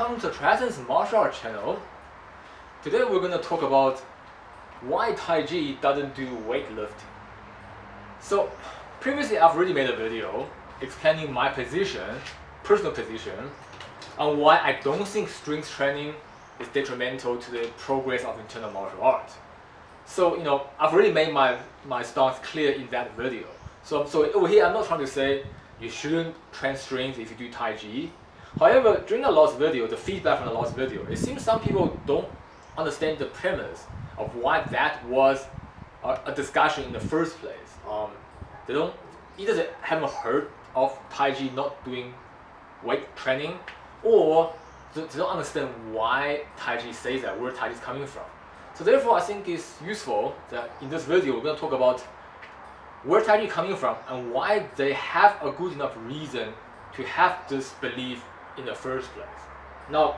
welcome to TriEssence martial art channel. Today we're going to talk about why Tai Chi doesn't do weightlifting. So previously I've already made a video explaining my personal position, on why I don't think strength training is detrimental to the progress of internal martial arts. So I've already made my stance clear in that video. So over here I'm not trying to say you shouldn't train strength if you do Tai Chi. However, during the last video, the feedback from the last video, it seems some people don't understand the premise of why that was a discussion in the first place. Either they haven't heard of Tai Chi not doing weight training, or they don't understand why Tai Chi says that, where Tai Chi is coming from. So therefore, I think it's useful that in this video we're going to talk about where Tai Chi is coming from and why they have a good enough reason to have this belief in the first place. Now,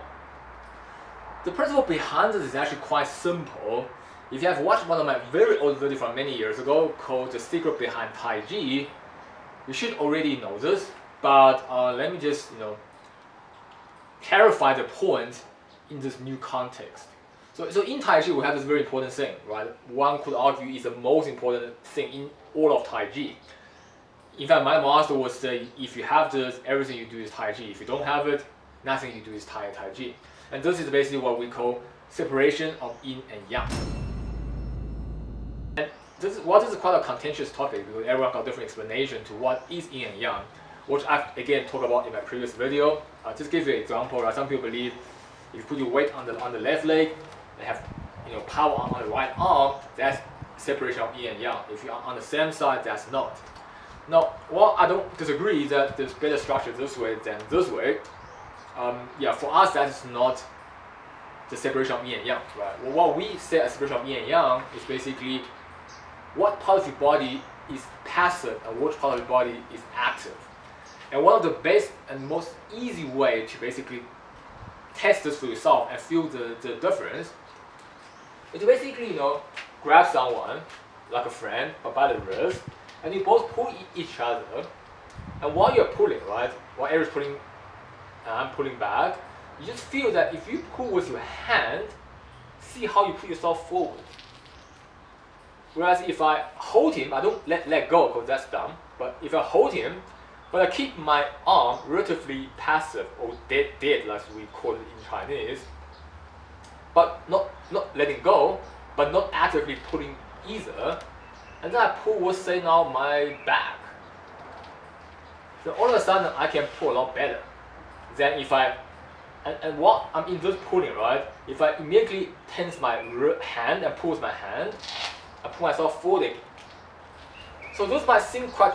the principle behind this is actually quite simple. If you have watched one of my very old videos from many years ago called The Secret Behind Tai Chi, you should already know this, but let me just clarify the point in this new context. So in Tai Chi we have this very important thing, right? One could argue is the most important thing in all of Tai Chi. In fact, my master would say, if you have this, everything you do is Tai Chi. If you don't have it, nothing you do is Tai Chi. And this is basically what we call separation of yin and yang. And this is quite a contentious topic because everyone got different explanation to what is yin and yang, which I've again talked about in my previous video. Just give you an example. Right? Some people believe if you put your weight on the left leg and have power on the right arm, that's separation of yin and yang. If you're on the same side, that's not. Now, while I don't disagree that there's better structure this way than this way, for us that is not the separation of yin and yang, right? Well, what we say as separation of yin and yang is basically what part of your body is passive and which part of your body is active. And one of the best and most easy way to basically test this for yourself and feel the difference is to basically grab someone like a friend but by the wrist, and you both pull each other, and while you're pulling, right, while Eric's pulling and I'm pulling back, you just feel that if you pull with your hand, see how you put yourself forward. Whereas if I hold him, I don't let go because that's dumb, but if I hold him, but I keep my arm relatively passive or dead like we call it in Chinese, but not letting go, but not actively pulling either, and then I pull, let's say now, my back. So all of a sudden I can pull a lot better than if and while I'm in this pulling, right, if I immediately tense my hand and pull with my hand, I pull myself forward. So this might seem quite,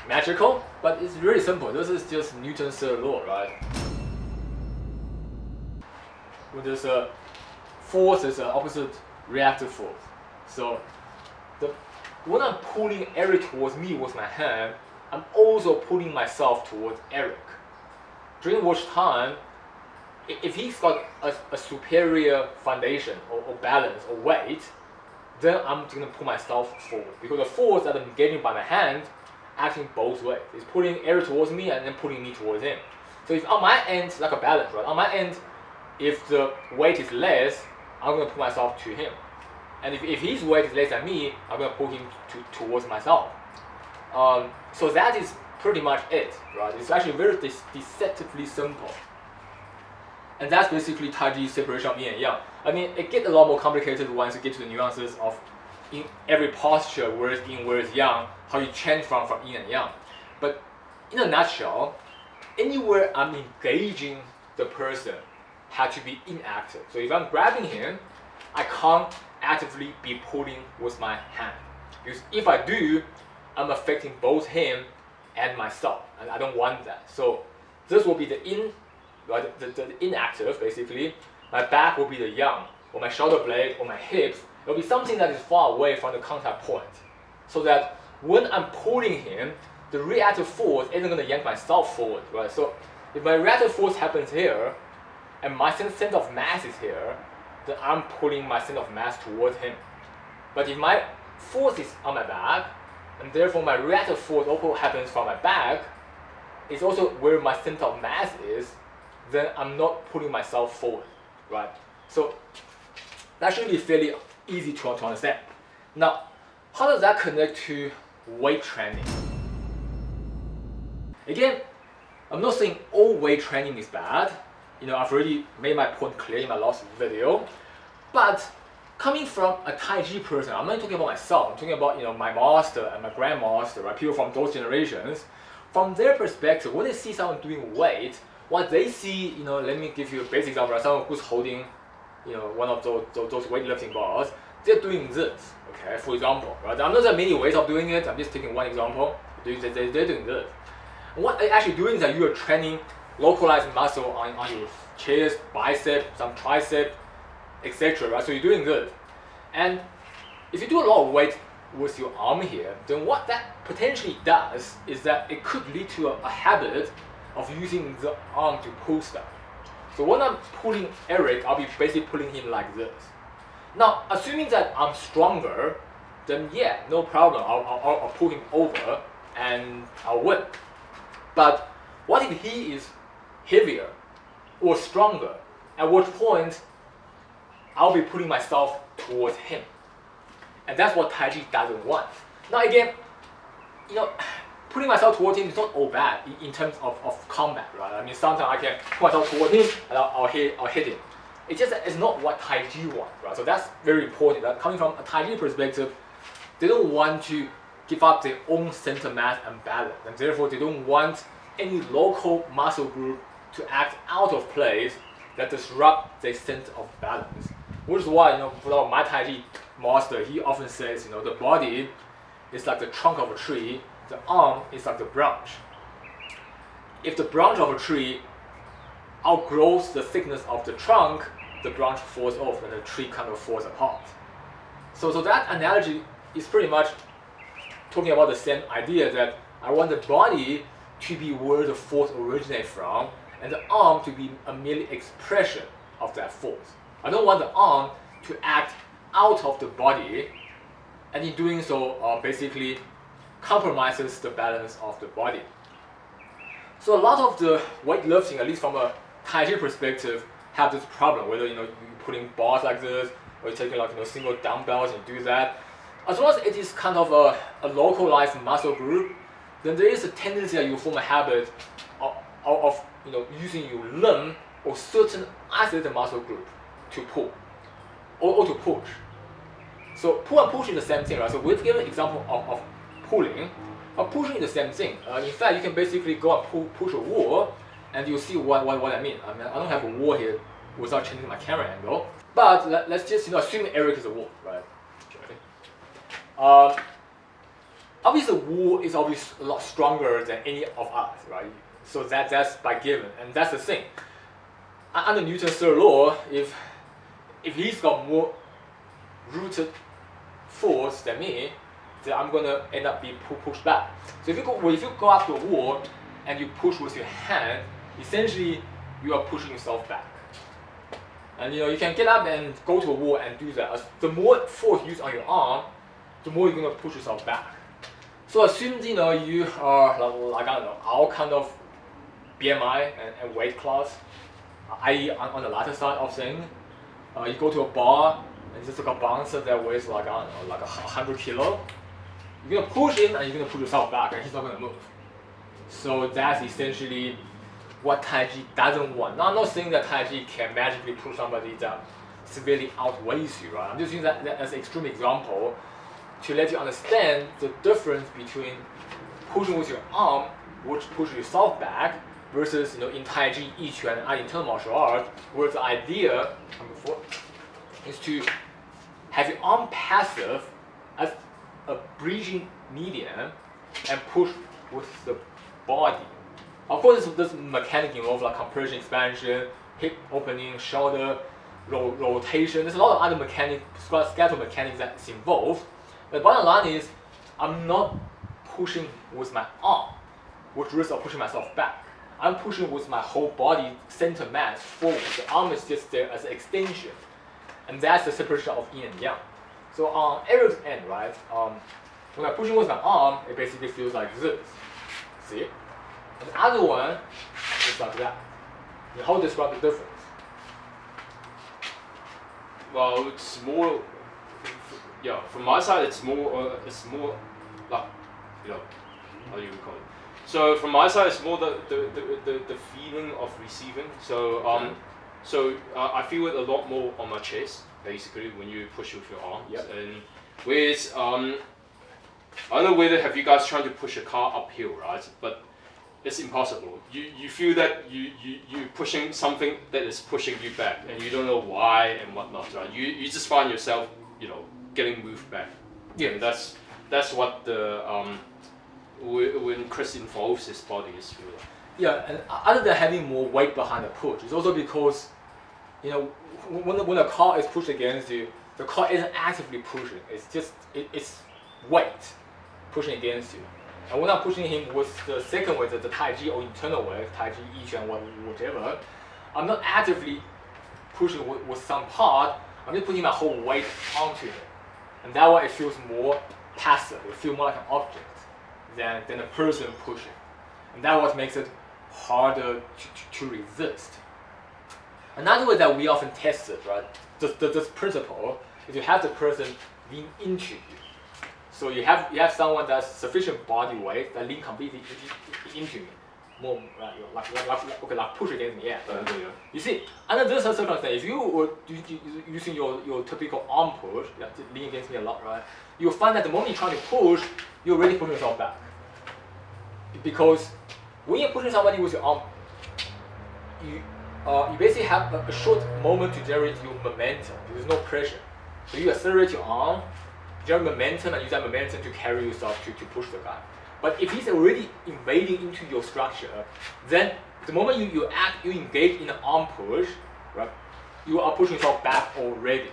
magical, but it's really simple. This is just Newton's third law, right? When there's a force, there's an opposite reactive force. So when I'm pulling Eric towards me with my hand, I'm also pulling myself towards Eric. During which time, if he's got a superior foundation or balance or weight, then I'm going to pull myself forward because the force that I'm getting by my hand acting both ways. It's pulling Eric towards me and then pulling me towards him. So if on my end, like a balance, right? On my end, if the weight is less, I'm going to pull myself to him. And if his weight is less than me, I'm going to pull him towards myself. So that is pretty much it, right? It's actually very deceptively simple. And that's basically Tai Chi's separation of yin and yang. I mean, it gets a lot more complicated once you get to the nuances of in every posture, where it's yin, where it's yang, how you change from yin and yang. But in a nutshell, anywhere I'm engaging the person has to be inactive. So if I'm grabbing him, I can't actively be pulling with my hand. Because if I do, I'm affecting both him and myself, and I don't want that. So this will be the inactive, basically. My back will be the yang, or my shoulder blade, or my hips. It will be something that is far away from the contact point. So that when I'm pulling him, the reactive force isn't going to yank myself forward, right? So if my reactive force happens here, and my center of mass is here, then I'm pulling my center of mass towards him. But if my force is on my back, and therefore my reactive force also happens from my back, it's also where my center of mass is, then I'm not pulling myself forward, right? So that should be fairly easy to understand. Now, how does that connect to weight training? Again, I'm not saying all weight training is bad. I've already made my point clear in my last video. But coming from a Tai Chi person, I'm not talking about myself. I'm talking about my master and my grandmaster, right? People from those generations. From their perspective, when they see someone doing weight, what they see, let me give you a basic example. Right? Someone who's holding, one of those weightlifting bars, they're doing this. Okay, for example, right? I'm not there are many ways of doing it. I'm just taking one example. They're doing this. And what they're actually doing is that you are training localized muscle on your chest, bicep, some tricep, etc. Right? So you're doing good. And if you do a lot of weight with your arm here, then what that potentially does is that it could lead to a habit of using the arm to pull stuff. So when I'm pulling Eric, I'll be basically pulling him like this. Now, assuming that I'm stronger, then yeah, no problem. I'll pull him over and I'll win. But what if he is heavier or stronger? At what point I'll be putting myself towards him. And that's what Tai Chi doesn't want. Now again, putting myself towards him is not all bad in terms of combat, right? I mean, sometimes I can put myself towards him and I'll hit him. It's just that it's not what Tai Chi wants, right? So that's very important. That coming from a Tai Chi perspective, they don't want to give up their own center mass and balance, and therefore they don't want any local muscle group to act out of place that disrupt their sense of balance. Which is why, my Tai Chi master, he often says, the body is like the trunk of a tree, the arm is like the branch. If the branch of a tree outgrows the thickness of the trunk, the branch falls off and the tree kind of falls apart. So that analogy is pretty much talking about the same idea, that I want the body to be where the force originates from, and the arm to be a mere expression of that force. I don't want the arm to act out of the body, and in doing so, basically compromises the balance of the body. So a lot of the weightlifting, at least from a Tai Chi perspective, have this problem. Whether you're putting bars like this, or you're taking single dumbbells and do that. As long as it is kind of a localized muscle group, then there is a tendency that you form a habit of using your limb or certain isolated muscle group to pull or to push. So pull and push is the same thing, right? So we've given an example of pulling. Pushing is the same thing. In fact, you can basically go and push a wall, and you'll see what I mean. I don't have a wall here without changing my camera angle. But let's just assume Eric is a wall, right? Okay. Obviously, the wall is obviously a lot stronger than any of us, right? So that's by given, and that's the thing. Under Newton's third law, if he's got more rooted force than me, then I'm gonna end up being pushed back. So if you go up to a wall and you push with your hand, essentially you are pushing yourself back. And you can get up and go to a wall and do that. The more force used on your arm, the more you're gonna push yourself back. So assume you are like I don't know, our kind of BMI and weight class, i.e. on the latter side of things. You go to a bar and just like a bouncer that weighs like I don't know, like 100 kilo. You're gonna push him and you're gonna push yourself back, and he's not gonna move. So that's essentially what Tai Chi doesn't want. Now, I'm not saying that Tai Chi can magically push somebody that severely outweighs you, right? I'm just using that as an extreme example to let you understand the difference between pushing with your arm, which pushes yourself back, versus in Tai Chi, Yi Quan, and internal martial arts, where the idea is to have your arm passive as a bridging medium and push with the body. Of course, this mechanic involves like compression, expansion, hip opening, shoulder rotation. There's a lot of other skeletal mechanics that's involved. But the bottom line is, I'm not pushing with my arm, which risks of pushing myself back. I'm pushing with my whole body center mass forward. The arm is just there as an extension. And that's the separation of yin and yang. So on Eric's end, right, when I'm pushing with my arm, it basically feels like this. See? And the other one is like that. How would you describe the difference? Well, it's more. Yeah, from my side, it's more like, how do you call it? So from my side, it's more the feeling of receiving. So I feel it a lot more on my chest, basically, when you push with your arms. Yep. And whereas I don't know whether have you guys trying to push a car uphill, right? But it's impossible. You feel that you're pushing something that is pushing you back, and you don't know why and whatnot, right? You just find yourself, getting moved back. Yeah. And that's what the when Chris involves his body is feel like. Yeah, and other than having more weight behind the push, it's also because, when a car is pushed against you, the car isn't actively pushing. It's just it's weight pushing against you. And when I'm pushing him with the second way, the Tai Chi or internal way, Tai Chi, Yi Quan, whatever, I'm not actively pushing with some part. I'm just putting my whole weight onto it, and that way it feels more passive. It feels more like an object than a person pushing, and that what makes it harder to resist. Another way that we often test it, right? This principle is you have the person lean into you. So you have someone that's sufficient body weight that lean completely into me, more like push against me. Yeah. You see, under this circumstance, if you were using your typical arm push, lean against me a lot, right? You'll find that the moment you're trying to push, you're already pushing yourself back. Because when you're pushing somebody with your arm, you basically have a short moment to generate your momentum. There's no pressure. So you accelerate your arm, generate momentum, and use that momentum to carry yourself to push the guy. But if he's already invading into your structure, then the moment you engage in an arm push, right, you are pushing yourself back already.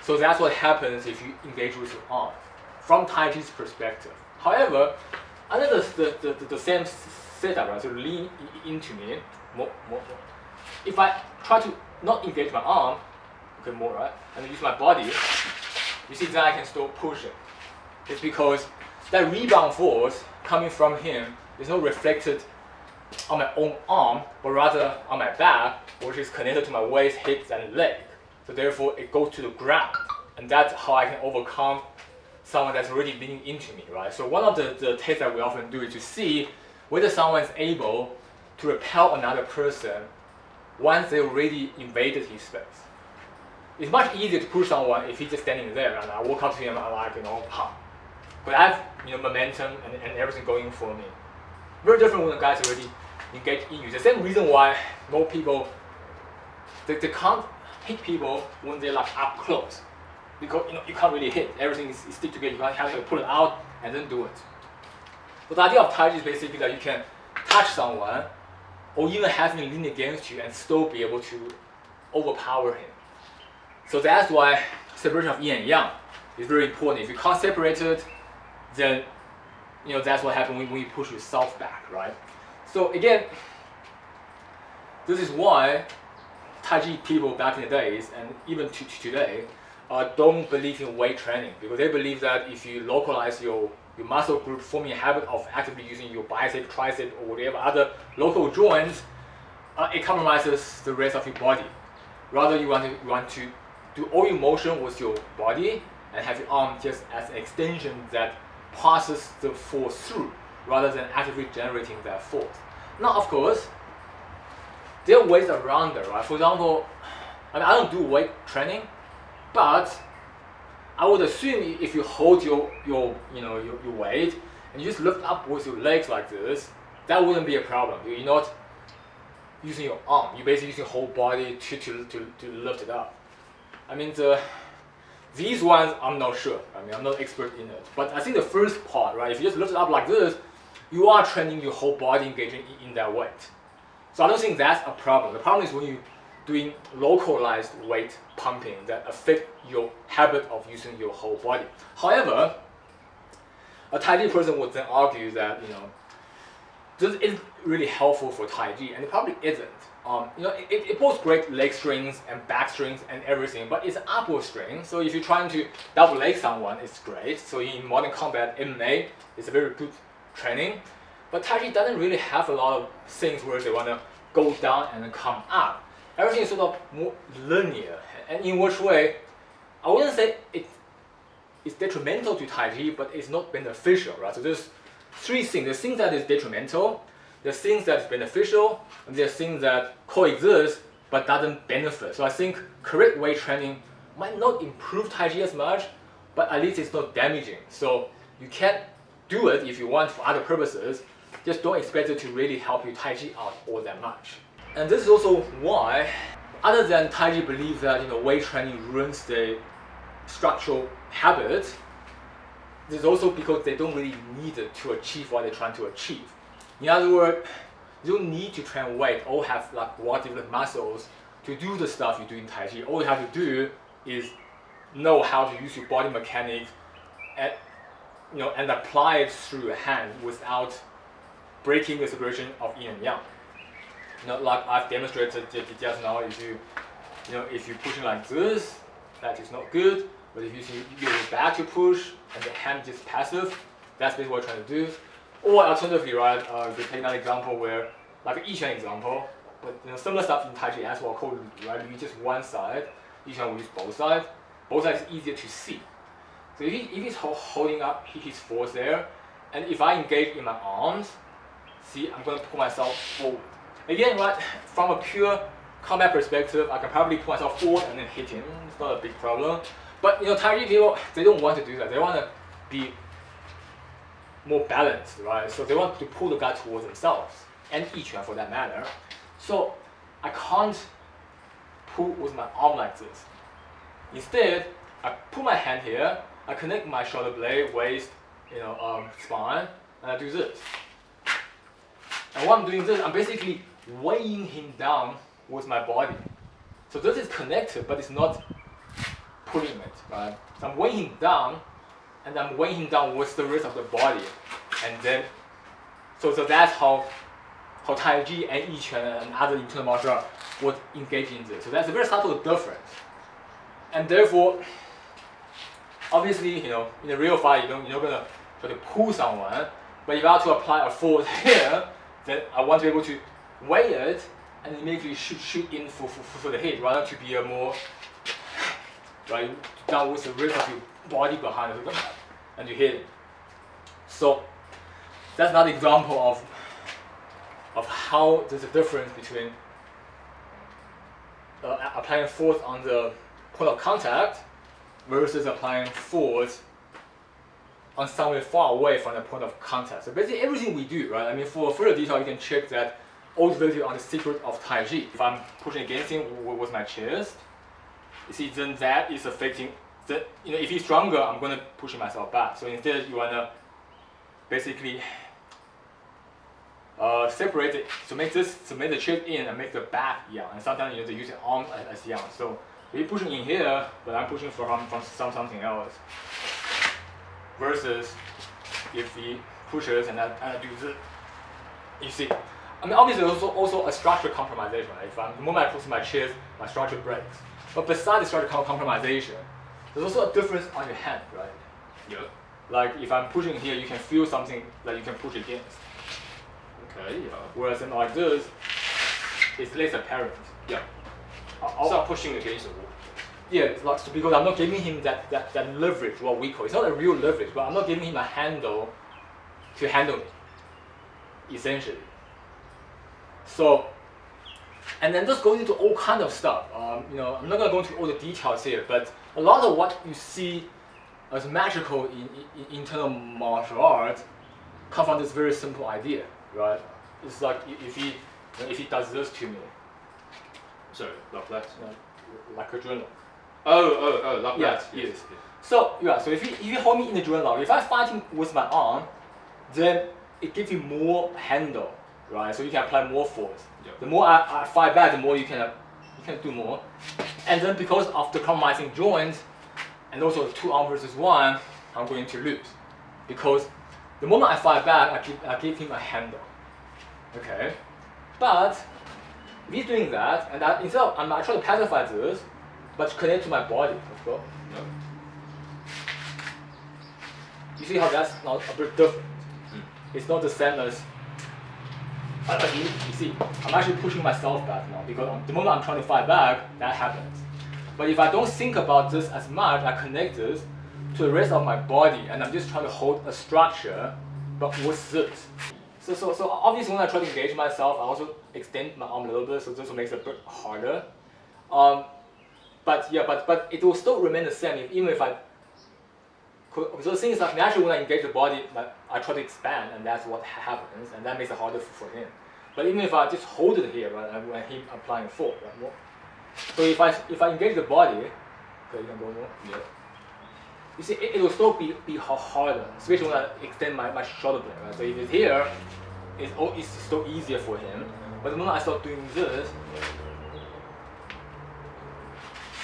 So that's what happens if you engage with your arm, from Tai Chi's perspective. However, under the same setup, right, so lean into me, more. If I try to not engage my arm, okay, more, right, and use my body, you see that I can still push it. It's because that rebound force coming from him is not reflected on my own arm, but rather on my back, which is connected to my waist, hips, and leg. So therefore, it goes to the ground, and that's how I can overcome someone that's already leaning into me, right? So one of the tests that we often do is to see whether someone is able to repel another person once they already invaded his space. It's much easier to push someone if he's just standing there, and I walk up to him and I'm like, pump. But I have momentum and everything going for me. Very different when the guy's already engaged in you. The same reason why most people they can't hit people when they're like up close, because you can't really hit. Everything is stick together. You have to pull it out and then do it. But the idea of Tai Chi is basically that you can touch someone, or even have him lean against you and still be able to overpower him. So that's why separation of yin and yang is very important. If you can't separate it, then that's what happens when you push yourself back, right? So again, this is why Tai Chi people back in the days, and even to today, don't believe in weight training, because they believe that if you localize your muscle group, forming a habit of actively using your bicep, tricep, or whatever other local joints, it compromises the rest of your body. Rather, you want to do all your motion with your body and have your arm just as an extension that passes the force through, rather than actively generating that force. Now, of course, there are ways around it, right? For example, I don't do weight training, but I would assume if you hold your weight and you just lift up with your legs like this, that wouldn't be a problem. You're not using your arm. You're basically using your whole body to lift it up. These ones I'm not sure. I'm not expert in it. But I think the first part, right? If you just lift it up like this, you are training your whole body engaging in that weight. So I don't think that's a problem. The problem is when you're doing localized weight pumping that affect your habit of using your whole body. However, a Tai Chi person would then argue that this isn't really helpful for Tai Chi, and it probably isn't. It both great leg strings and back strings and everything, but it's upper string. So if you're trying to double leg someone, it's great. So in modern combat, MMA is a very good training. But Tai Chi doesn't really have a lot of things where they want to go down and then come up. Everything is sort of more linear. And in which way, I wouldn't say it's detrimental to Tai Chi, but it's not beneficial, right? So there's three things. There's things that is detrimental, there's things that is beneficial, and there's things that coexist but doesn't benefit. So I think correct weight training might not improve Tai Chi as much, but at least it's not damaging. So you can do it if you want for other purposes, just don't expect it to really help you Tai Chi out all that much. And this is also why, other than Tai Chi believes that weight training ruins the structural habits, it's also because they don't really need it to achieve what they're trying to achieve. In other words, you don't need to train weight or have like well-developed muscles to do the stuff you do in Tai Chi. All you have to do is know how to use your body mechanics and and apply it through your hand without breaking the separation of yin and yang. Like I've demonstrated just now, if you're pushing like this, that is not good. But if you use your back to push and the hand is passive, that's basically what we're trying to do. Or alternatively, right, we take another example where, like an Yiquan example, but similar stuff in Tai Chi as well, called right, you use just one side, Yiquan will use both sides. Both sides is easier to see. So if he's holding up his force there, and if I engage in my arms, see, I'm going to pull myself forward. Again, right, from a pure combat perspective, I can probably pull myself forward and then hit him. It's not a big problem. But Tai Chi people, they don't want to do that. They want to be more balanced, right? So they want to pull the guy towards themselves, and Yiquan for that matter. So I can't pull with my arm like this. Instead, I put my hand here, I connect my shoulder blade, waist, spine, and I do this. And while I'm doing this, I'm basically weighing him down with my body. So this is connected, but it's not pulling it, right? So I'm weighing him down, and I'm weighing him down with the rest of the body. And then, so that's how Tai Chi and Yiquan and other internal martial arts would engage in this. So that's a very subtle difference. And therefore, obviously, in a real fight, you're not gonna try to pull someone. But if I have to apply a force here, then I want to be able to weigh it and immediately shoot in for the hit, rather to be a more right down with the rest of your body behind it, and you hit it. So that's another example of how there's a difference between applying force on the point of contact versus applying force on somewhere far away from the point of contact. So basically everything we do, right? I mean, for further detail, you can check that old video on the secret of Tai Chi. If I'm pushing against him with my chest, you see, then that is affecting the, if he's stronger, I'm going to push myself back. So instead, you want to basically separate it, to make the chest in and make the back yang. And sometimes they use the arm as yang. So we're pushing in here, but I'm pushing from something else. Versus if he pushes and I do this, you see. I mean, obviously, there's also a structural compromisation. Right? The moment I push my chest, my structure breaks. But besides the structural compromisation, there's also a difference on your hand, right? Yeah. Like if I'm pushing here, you can feel something that you can push against. Okay. Yeah. Whereas in like this, it's less apparent. Yeah. Start pushing against the wall. Yeah, it's like, so because I'm not giving him that leverage, what we call. It's not a real leverage, but I'm not giving him a handle to handle me, essentially. So, and then just going into all kind of stuff. I'm not going to go into all the details here, but a lot of what you see as magical in internal martial arts come from this very simple idea, right? It's like if he does this to me. Sorry, like that. Like a journal. Oh, like yes, that. Yes. So so if you hold me in the journal, if I fight him with my arm, then it gives you more handle, right? So you can apply more force. Yeah. The more I fight back, the more you can do more. And then because of the compromising joints, and also 2 arm versus 1, I'm going to lose. Because the moment I fight back, I give him a handle. Okay? But if he's doing that, and instead of, I try to pacify this, but connect to my body. Let's go. Yeah. You see how that's not a bit different? It's not the same as But you see, I'm actually pushing myself back now because the moment I'm trying to fight back, that happens. But if I don't think about this as much, I connect this to the rest of my body, and I'm just trying to hold a structure, but with this. So obviously when I try to engage myself, I also extend my arm a little bit, so this will make it a bit harder. But it will still remain the same even if I could. So the thing is that naturally when I engage the body, I try to expand, and that's what happens, and that makes it harder for him. But even if I just hold it here, right, and when he's applying force, right, so if I engage the body, okay, you can go more. Yeah. You see, it will still be harder, especially when I extend my shoulder blade. Right? So if it's here, it's still easier for him. But the moment I start doing this,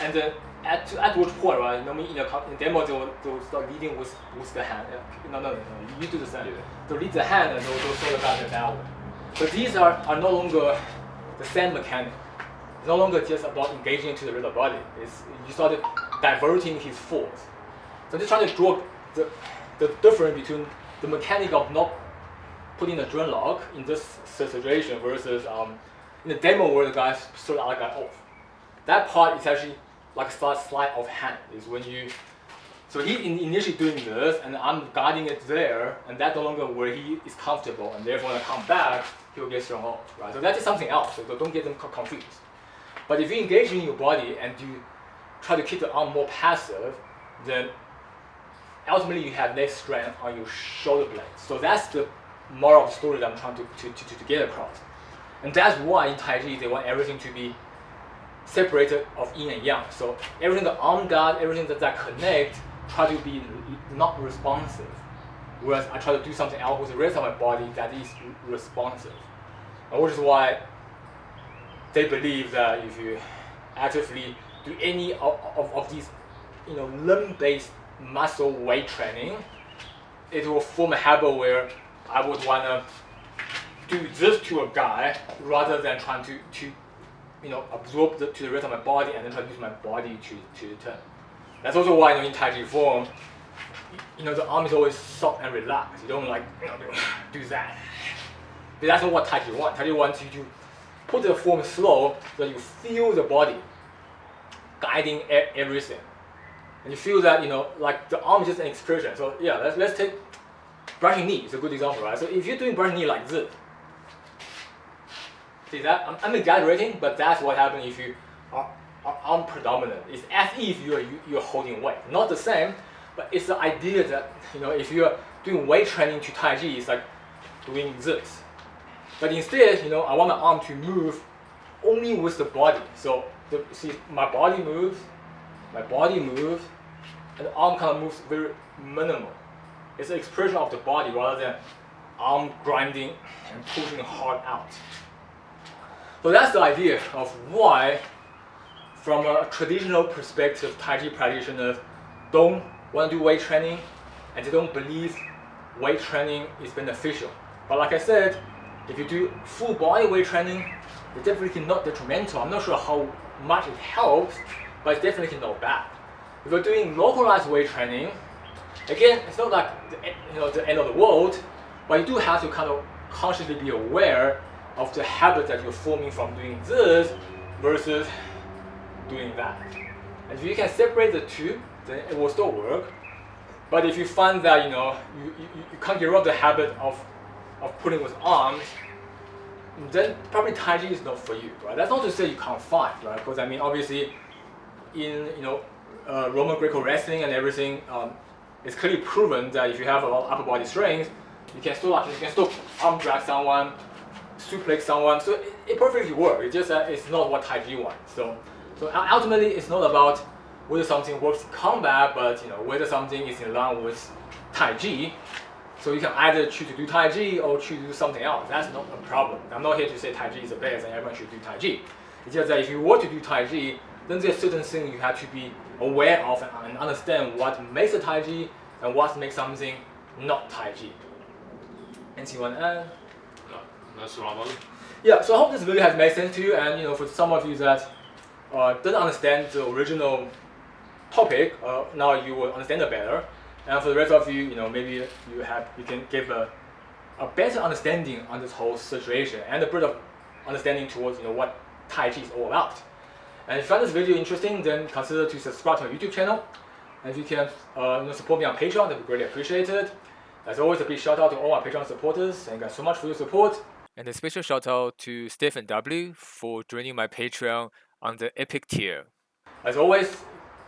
and then at which point, right? Normally in demo they'll start leading with the hand. No, you do the same. They'll lead the hand and they'll sort of back that way. But these are no longer the same mechanic. It's no longer just about engaging into the rest of the body. You started diverting his force. So I'm just trying to draw the difference between the mechanic of not putting a drain lock in this situation versus in the demo where the guys sort of got off. That part is actually like a sleight of hand. Is when you, so he initially doing this, and I'm guarding it there, and that's no longer where he is comfortable, and therefore when I come back, he'll get thrown off, right? So that is something else. So don't get them confused. But if you engage in your body and you try to keep the arm more passive, then ultimately you have less strength on your shoulder blade. So that's the moral of the story that I'm trying to get across. And that's why in Tai Chi they want everything to be separated of yin and yang. So everything the arm does, everything that connect, try to be not responsive. Whereas I try to do something else with the rest of my body that is responsive. And which is why they believe that if you actively do any of these, limb-based muscle weight training, it will form a habit where I would want to do this to a guy rather than trying to absorb to the rest of my body and then try to use my body to turn. That's also why in Tai Chi form, the arm is always soft and relaxed. You don't do that. But that's not what Tai Chi wants. Tai Chi wants you to put the form slow so that you feel the body guiding everything. And you feel that, like the arm is just an expression. So yeah, let's take brushing knee. It's a good example, right? So if you're doing brushing knee like this, see that? I'm exaggerating, but that's what happens if you are arm predominant. It's as if you're holding weight. Not the same, but it's the idea that, if you're doing weight training to Tai Chi, it's like doing this. But instead, I want my arm to move only with the body. So see, my body moves, and the arm kind of moves very minimal. It's an expression of the body rather than arm grinding and pushing hard out. So that's the idea of why, from a traditional perspective, Tai Chi practitioners don't want to do weight training, and they don't believe weight training is beneficial. But like I said, if you do full body weight training, it's definitely not detrimental. I'm not sure how much it helps, but it's definitely not bad. If you're doing localized weight training, again, it's not like the end of the world, but you do have to kind of consciously be aware of the habit that you're forming from doing this versus doing that. And if you can separate the two, then it will still work. But if you find that you can't get rid of the habit of putting with arms, then probably Tai Chi is not for you, right? That's not to say you can't fight, right? Because obviously, in Roman Greco wrestling and everything, it's clearly proven that if you have a lot of upper body strength, you can still arm drag someone, suplex someone. So it perfectly works. It's just that it's not what Tai Chi wants. So ultimately, it's not about whether something works in combat, but whether something is in line with Tai Chi. So you can either choose to do Tai Chi or choose to do something else. That's not a problem. I'm not here to say Tai Chi is the best and everyone should do Tai Chi. It's just that if you were to do Tai Chi, then there's certain things you have to be aware of and understand what makes a Tai Chi and what makes something not Tai Chi. Anything you want to add? No, that's normal. Yeah, so I hope this video has made sense to you, and for some of you that didn't understand the original topic, now you will understand it better. And for the rest of you, maybe you can give a a better understanding on this whole situation and a bit of understanding towards what Tai Chi is all about. And if you find this video interesting, then consider to subscribe to my YouTube channel. And if you can support me on Patreon, that would be greatly appreciated. As always, a big shout out to all my Patreon supporters. Thank you guys so much for your support. And a special shout out to Stephen W for joining my Patreon on the Epic tier. As always,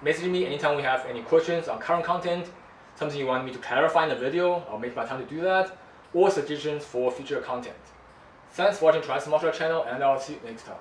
message me anytime we have any questions on current content, something you want me to clarify in the video. I'll make my time to do that, or suggestions for future content. Thanks for watching TriEssence Martial Art channel, and I'll see you next time.